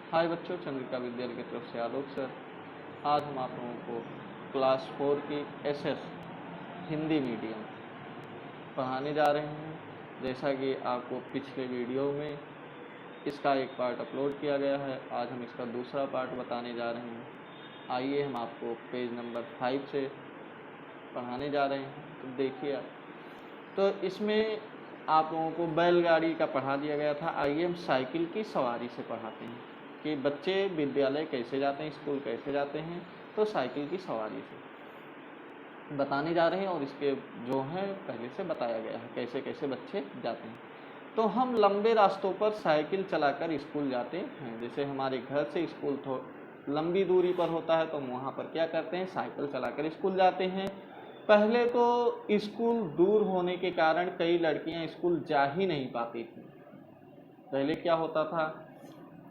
हाय बच्चों, चंद्रिका विद्यालय की तरफ से आलोक सर। आज हम आप लोगों को क्लास 4 की एसएस हिंदी मीडियम पढ़ाने जा रहे हैं। जैसा कि आपको पिछले वीडियो में इसका एक पार्ट अपलोड किया गया है, आज हम इसका दूसरा पार्ट बताने जा रहे हैं। आइए हम आपको पेज नंबर 5 से पढ़ाने जा रहे हैं। तो देखिए आप, तो इसमें आप लोगों को बैलगाड़ी का पढ़ा दिया गया था। आइए हम साइकिल की सवारी से पढ़ाते हैं कि बच्चे विद्यालय कैसे जाते हैं, स्कूल कैसे जाते हैं। तो साइकिल की सवारी से बताने जा रहे हैं और इसके जो है पहले से बताया गया है कैसे कैसे बच्चे जाते हैं। तो हम लंबे रास्तों पर साइकिल चलाकर स्कूल जाते हैं। जैसे हमारे घर से स्कूल तो लंबी दूरी पर होता है, तो हम वहाँ पर क्या करते हैं, साइकिल चलाकर स्कूल जाते हैं। पहले तो स्कूल दूर होने के कारण कई लड़कियां स्कूल जा ही नहीं पाती थी। पहले क्या होता था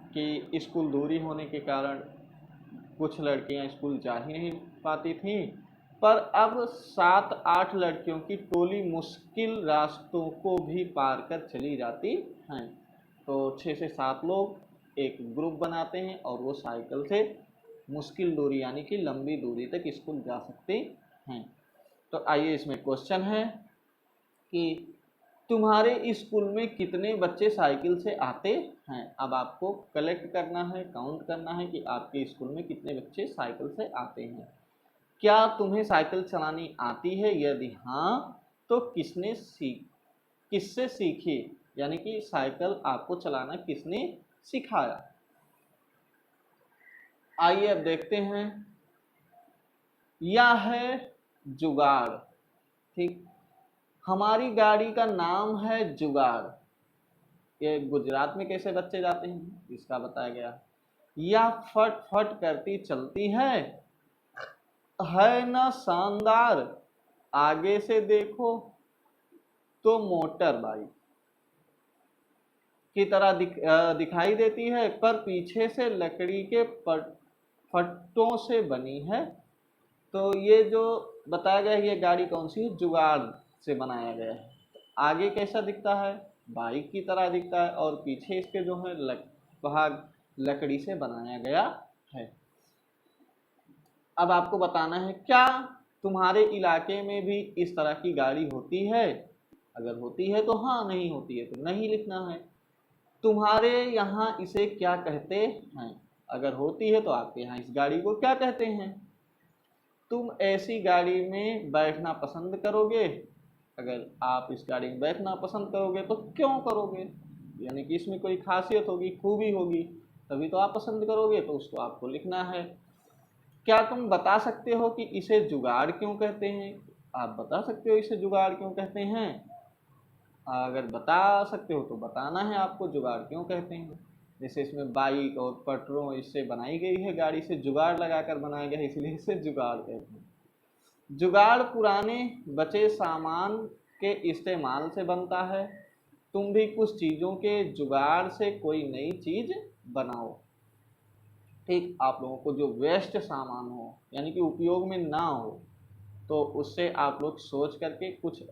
कि स्कूल दूरी होने के कारण कुछ लड़कियां स्कूल जा ही नहीं पाती थीं, पर अब 7-8 लड़कियों की टोली मुश्किल रास्तों को भी पार कर चली जाती हैं। तो 6 से 7 लोग एक ग्रुप बनाते हैं और वो साइकिल से मुश्किल दूरी यानी कि लंबी दूरी तक स्कूल जा सकते हैं। तो आइए इसमें क्वेश्चन है कि तुम्हारे स्कूल में कितने बच्चे साइकिल से आते हैं। अब आपको कलेक्ट करना है, काउंट करना है कि आपके स्कूल में कितने बच्चे साइकिल से आते हैं। क्या तुम्हें साइकिल चलानी आती है? यदि हाँ, तो किससे सीखी, यानी कि साइकिल आपको चलाना किसने सिखाया। आइए अब देखते हैं। यह है जुगाड़। ठीक, हमारी गाड़ी का नाम है जुगाड़। ये गुजरात में कैसे बच्चे जाते हैं इसका बताया गया। यह फट फट करती चलती है ना शानदार। आगे से देखो तो मोटर बाइक की तरह दिखाई देती है, पर पीछे से लकड़ी के फट्टों से बनी है। तो ये जो बताया गया है, ये गाड़ी कौन सी है, जुगाड़ से बनाया गया है। आगे कैसा दिखता है, बाइक की तरह दिखता है, और पीछे इसके जो है भाग लकड़ी से बनाया गया है। अब आपको बताना है क्या तुम्हारे इलाके में भी इस तरह की गाड़ी होती है। अगर होती है तो हाँ, नहीं होती है तो नहीं लिखना है। तुम्हारे यहाँ इसे क्या कहते हैं। अगर होती है तो आपके यहाँ इस गाड़ी को क्या कहते हैं। तुम ऐसी गाड़ी में बैठना पसंद करोगे। अगर आप इस गाड़ी में बैठना पसंद करोगे तो क्यों करोगे, यानी कि इसमें कोई खासियत होगी, खूबी होगी, तभी तो आप पसंद करोगे, तो उसको आपको लिखना है। क्या तुम बता सकते हो कि इसे जुगाड़ क्यों कहते हैं। आप बता सकते हो इसे जुगाड़ क्यों कहते हैं। अगर बता सकते हो तो बताना है आपको जुगाड़ क्यों कहते हैं। जैसे इसमें बाइक और पटरों इससे बनाई गई है, गाड़ी से जुगाड़ लगाकर बनाया गया है, इसलिए इसे जुगाड़ कहते हैं। जुगाड़ पुराने बचे सामान के इस्तेमाल से बनता है। तुम भी कुछ चीज़ों के जुगाड़ से कोई नई चीज़ बनाओ। ठीक, आप लोगों को जो वेस्ट सामान हो यानी कि उपयोग में ना हो, तो उससे आप लोग सोच करके कुछ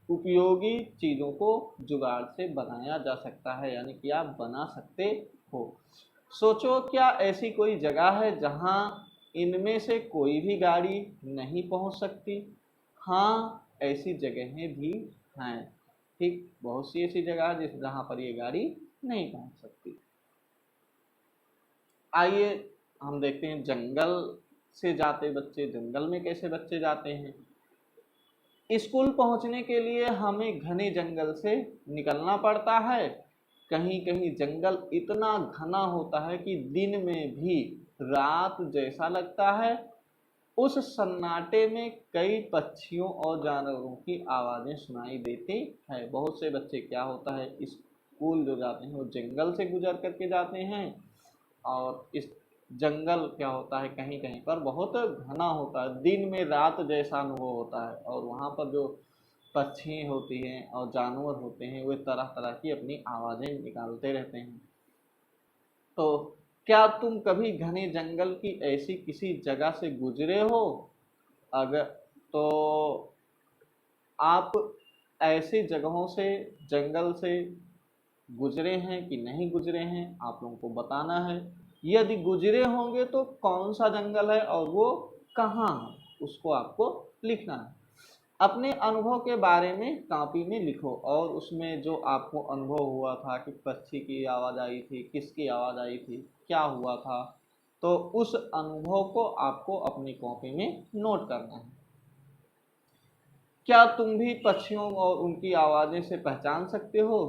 उपयोगी चीज़ों को जुगाड़ से बनाया जा सकता है, यानी कि आप बना सकते हो। सोचो, क्या ऐसी कोई जगह है जहां इनमें से कोई भी गाड़ी नहीं पहुंच सकती। हाँ, ऐसी जगहें भी हैं। ठीक, बहुत सी ऐसी जगह है जहां पर ये गाड़ी नहीं पहुंच सकती। आइए हम देखते हैं जंगल से जाते बच्चे, जंगल में कैसे बच्चे जाते हैं। स्कूल पहुंचने के लिए हमें घने जंगल से निकलना पड़ता है। कहीं कहीं जंगल इतना घना होता है कि दिन में भी रात जैसा लगता है। उस सन्नाटे में कई पक्षियों और जानवरों की आवाज़ें सुनाई देती है। बहुत से बच्चे क्या होता है, स्कूल जो जाते हैं वो जंगल से गुजर करके जाते हैं, और इस जंगल क्या होता है कहीं कहीं पर बहुत घना होता है, दिन में रात जैसा अनुभव होता है, और वहाँ पर जो पक्षी होती हैं और जानवर होते हैं वे तरह तरह की अपनी आवाज़ें निकालते रहते हैं। तो क्या तुम कभी घने जंगल की ऐसी किसी जगह से गुजरे हो। अगर तो आप ऐसी जगहों से, जंगल से गुजरे हैं कि नहीं गुजरे हैं आप लोगों को बताना है। यदि गुजरे होंगे तो कौन सा जंगल है और वो कहाँ है उसको आपको लिखना है। अपने अनुभव के बारे में कॉपी में लिखो और उसमें जो आपको अनुभव हुआ था कि पक्षी की आवाज़ आई थी, किसकी आवाज़ आई थी, क्या हुआ था, तो उस अनुभव को आपको अपनी कॉपी में नोट करना है। क्या तुम भी पक्षियों और उनकी आवाज़ें से पहचान सकते हो?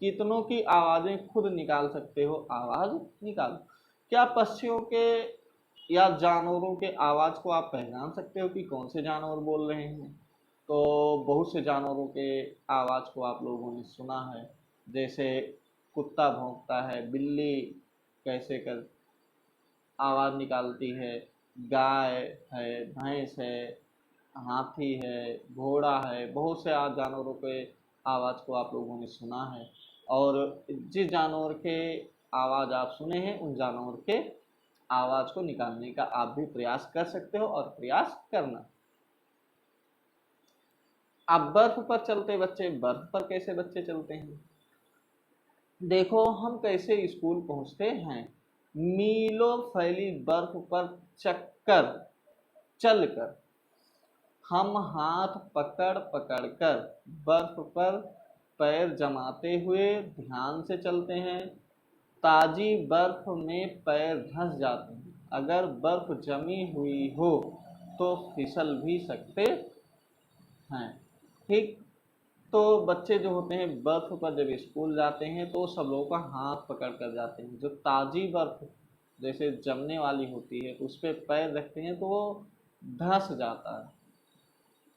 कितनों की आवाज़ें खुद निकाल सकते हो? आवाज़ निकालो। क्या पक्षियों के या जानवरों के आवाज़ को आप पहचान सकते हो कि कौन से जानवर बोल रहे हैं? तो बहुत से जानवरों के आवाज़ को आप लोगों ने सुना है, जैसे कुत्ता भौंकता है, बिल्ली कैसे कर आवाज़ निकालती है, गाय है, भैंस है, हाथी है, घोड़ा है, बहुत से आज जानवरों के आवाज़ को आप लोगों ने सुना है। और जिस जानवर के आवाज़ आप सुने हैं उन जानवर के आवाज़ को निकालने का आप भी प्रयास कर सकते हो और प्रयास करना। अब बर्फ पर चलते बच्चे, बर्फ पर कैसे बच्चे चलते हैं? देखो हम कैसे स्कूल पहुंचते हैं। मीलों फैली बर्फ पर चक्कर चलकर, हम हाथ पकड़ पकड़ कर बर्फ पर पैर जमाते हुए ध्यान से चलते हैं। ताजी बर्फ में पैर धंस जाते हैं। अगर बर्फ जमी हुई हो तो फिसल भी सकते हैं। ठीक। तो बच्चे जो होते हैं बर्फ पर जब स्कूल जाते हैं तो सब लोगों का हाथ पकड़ कर जाते हैं। जो ताजी बर्फ जैसे जमने वाली होती है तो उस पर पैर रखते हैं तो वो धंस जाता है।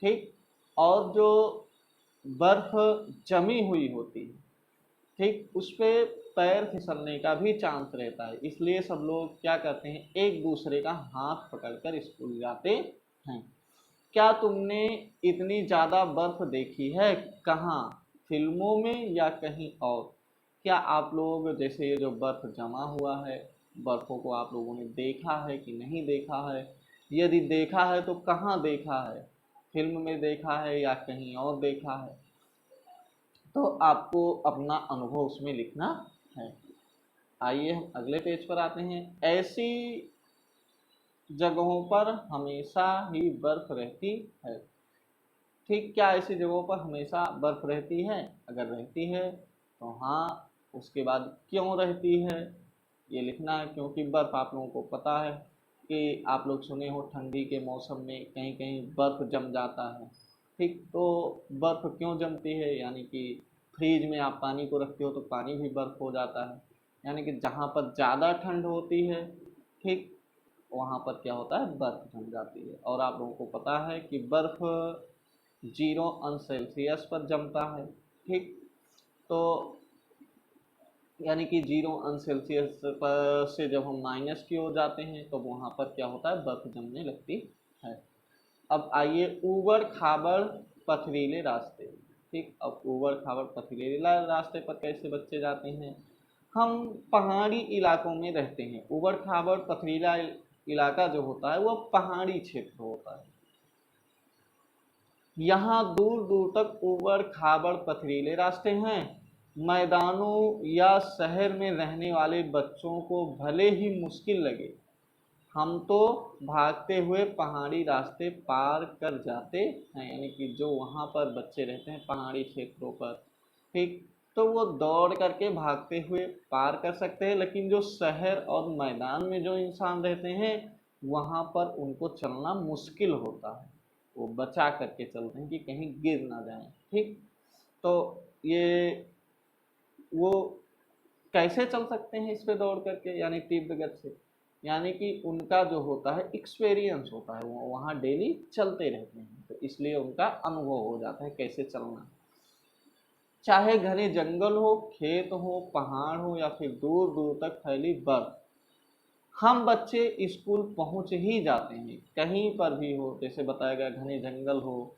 ठीक। और जो बर्फ जमी हुई होती है, ठीक, उस पे पैर फिसलने का भी चांस रहता है। इसलिए सब लोग क्या करते हैं, एक दूसरे का हाथ पकड़कर स्कूल जाते हैं। क्या तुमने इतनी ज़्यादा बर्फ देखी है? कहाँ? फिल्मों में या कहीं और? क्या आप लोग जैसे ये जो बर्फ जमा हुआ है, बर्फों को आप लोगों ने देखा है कि नहीं देखा है? यदि देखा है तो कहाँ देखा है? फिल्म में देखा है या कहीं और देखा है? तो आपको अपना अनुभव उसमें लिखना है। आइए हम अगले पेज पर आते हैं। ऐसी जगहों पर हमेशा ही बर्फ रहती है। ठीक। क्या ऐसी जगहों पर हमेशा बर्फ रहती है? अगर रहती है तो हाँ, उसके बाद क्यों रहती है ये लिखना है। क्योंकि बर्फ आप लोगों को पता है कि आप लोग सुने हो ठंडी के मौसम में कहीं कहीं बर्फ जम जाता है। ठीक। तो बर्फ क्यों जमती है, यानी कि फ्रिज में आप पानी को रखते हो तो पानी भी बर्फ हो जाता है। यानी कि जहाँ पर ज़्यादा ठंड होती है, ठीक, वहाँ पर क्या होता है, बर्फ जम जाती है। और आप लोगों को पता है कि बर्फ 0 अंश सेल्सियस पर जमता है। ठीक। तो यानी कि 0 अंश सेल्सियस पर से जब हम माइनस की ओर जाते हैं तो वहाँ पर क्या होता है, बर्फ जमने लगती है। अब आइए ऊबड़ खाबड़ पथरीले रास्ते। ठीक। अब ऊबड़ खाबड़ पथरीले रास्ते पर कैसे बच्चे जाते हैं? हम पहाड़ी इलाकों में रहते हैं। ऊबड़ खाबड़ पथरीला इलाका जो होता है वह पहाड़ी क्षेत्र होता है। यहाँ दूर दूर तक ऊबड़ खाबड़ पथरीले रास्ते हैं। मैदानों या शहर में रहने वाले बच्चों को भले ही मुश्किल लगे, हम तो भागते हुए पहाड़ी रास्ते पार कर जाते हैं। यानी कि जो वहाँ पर बच्चे रहते हैं पहाड़ी क्षेत्रों पर, ठीक, तो वो दौड़ करके भागते हुए पार कर सकते हैं। लेकिन जो शहर और मैदान में जो इंसान रहते हैं वहाँ पर उनको चलना मुश्किल होता है। वो बचा करके चलते हैं कि कहीं गिर ना जाएं। ठीक। तो ये वो कैसे चल सकते हैं इस पे दौड़ करके, यानी तीव्र गति से? यानी कि उनका जो होता है एक्सपीरियंस होता है, वो वहाँ डेली चलते रहते हैं तो इसलिए उनका अनुभव हो जाता है कैसे चलना। चाहे घने जंगल हो, खेत हो, पहाड़ हो या फिर दूर दूर तक फैली बर्फ, हम बच्चे स्कूल पहुंच ही जाते हैं। कहीं पर भी हो, जैसे बताया गया घने जंगल हो,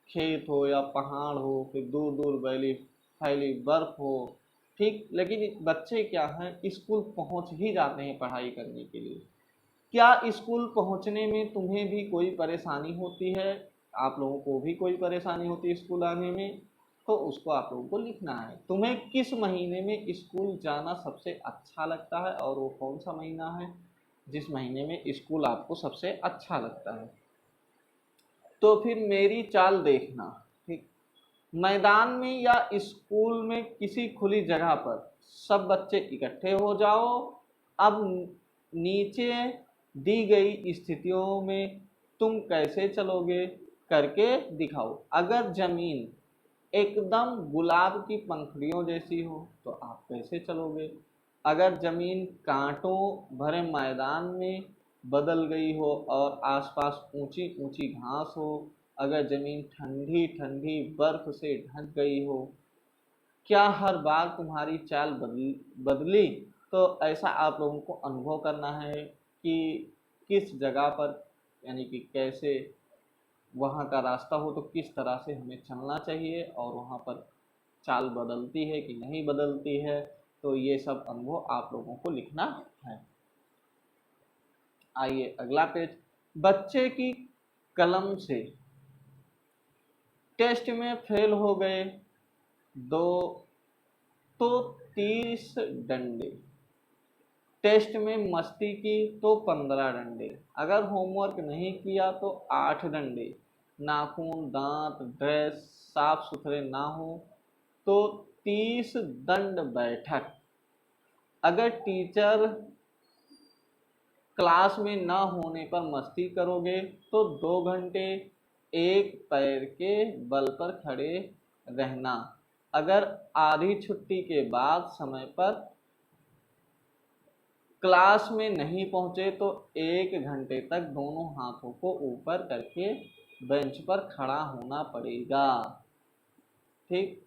खेत हो या पहाड़ हो, फिर दूर दूर फैली फैली बर्फ हो, ठीक, लेकिन बच्चे क्या हैं, स्कूल पहुंच ही जाते हैं पढ़ाई करने के लिए। क्या स्कूल पहुंचने में तुम्हें भी कोई परेशानी होती है? आप लोगों को भी कोई परेशानी होती है स्कूल आने में? तो उसको आप लोगों को लिखना है। तुम्हें किस महीने में स्कूल जाना सबसे अच्छा लगता है और वो कौन सा महीना है जिस महीने में स्कूल आपको सबसे अच्छा लगता है। तो फिर मेरी चाल देखना, ठीक। मैदान में या स्कूल में किसी खुली जगह पर सब बच्चे इकट्ठे हो जाओ। अब नीचे दी गई स्थितियों में तुम कैसे चलोगे करके दिखाओ। अगर जमीन एकदम गुलाब की पंखुड़ियों जैसी हो तो आप कैसे चलोगे। अगर जमीन कांटों भरे मैदान में बदल गई हो और आसपास ऊंची ऊंची घास हो, अगर जमीन ठंडी ठंडी बर्फ से ढक गई हो, क्या हर बार तुम्हारी चाल बदली। तो ऐसा आप लोगों को अनुभव करना है कि किस जगह पर, यानी कि कैसे वहाँ का रास्ता हो तो किस तरह से हमें चलना चाहिए और वहाँ पर चाल बदलती है कि नहीं बदलती है। तो ये सब अनुभव आप लोगों को लिखना है। आइए अगला पेज। बच्चे की कलम से टेस्ट में फेल हो गए दो तो 30 डंडे, टेस्ट में मस्ती की तो 15 डंडे, अगर होमवर्क नहीं किया तो 8 डंडे, नाखून दांत ड्रेस साफ सुथरे ना हो तो 30 दंड बैठक, अगर टीचर क्लास में ना होने पर मस्ती करोगे तो 2 घंटे एक पैर के बल पर खड़े रहना, अगर आधी छुट्टी के बाद समय पर क्लास में नहीं पहुंचे तो 1 घंटे तक दोनों हाथों को ऊपर करके बेंच पर खड़ा होना पड़ेगा, ठीक।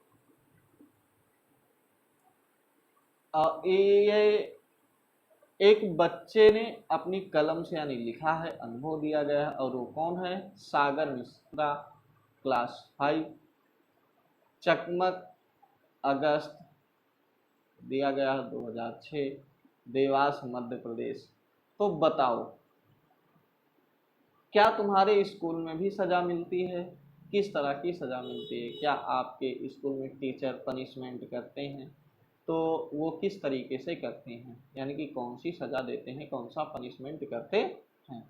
ये एक बच्चे ने अपनी कलम से यानी लिखा है, अनुभव दिया गया है, और वो कौन है, सागर मिश्रा, क्लास 5, चकमक अगस्त दिया गया है 2006, देवास मध्य प्रदेश। तो बताओ क्या तुम्हारे स्कूल में भी सज़ा मिलती है, किस तरह की सज़ा मिलती है, क्या आपके स्कूल में टीचर पनिशमेंट करते हैं तो वो किस तरीके से करते हैं, यानी कि कौन सी सज़ा देते हैं, कौन सा पनिशमेंट करते हैं।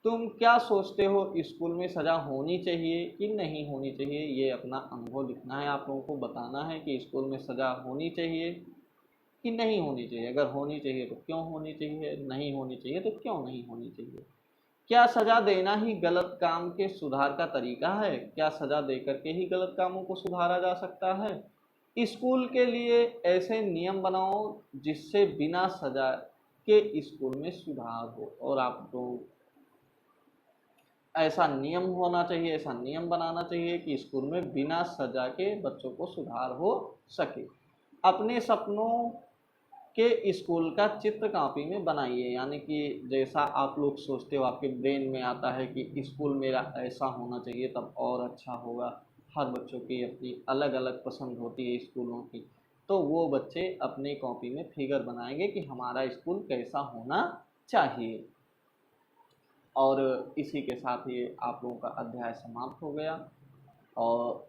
तुम क्या सोचते हो स्कूल में सज़ा होनी चाहिए कि नहीं होनी चाहिए, ये अपना अनुभव लिखना है, आप लोगों को बताना है कि स्कूल में सज़ा होनी चाहिए कि नहीं होनी चाहिए। अगर होनी चाहिए तो क्यों होनी चाहिए, नहीं होनी चाहिए तो क्यों नहीं होनी चाहिए। क्या सज़ा देना ही गलत काम के सुधार का तरीका है, क्या सज़ा दे करके ही गलत कामों को सुधारा जा सकता है। स्कूल के लिए ऐसे नियम बनाओ जिससे बिना सज़ा के स्कूल में सुधार हो, और आप लोग ऐसा नियम होना चाहिए, ऐसा नियम बनाना चाहिए कि स्कूल में बिना सजा के बच्चों को सुधार हो सके। अपने सपनों के स्कूल का चित्र कॉपी में बनाइए, यानी कि जैसा आप लोग सोचते हो, आपके ब्रेन में आता है कि स्कूल मेरा ऐसा होना चाहिए तब और अच्छा होगा। हर बच्चों की अपनी अलग अलग पसंद होती है स्कूलों की, तो वो बच्चे अपने कॉपी में फिगर बनाएंगे कि हमारा स्कूल कैसा होना चाहिए। और इसी के साथ ये आप लोगों का अध्याय समाप्त हो गया, और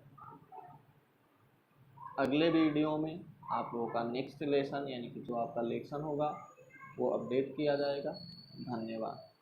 अगले वीडियो में आप लोगों का नेक्स्ट लेसन यानी कि जो आपका लेक्शन होगा वो अपडेट किया जाएगा। धन्यवाद।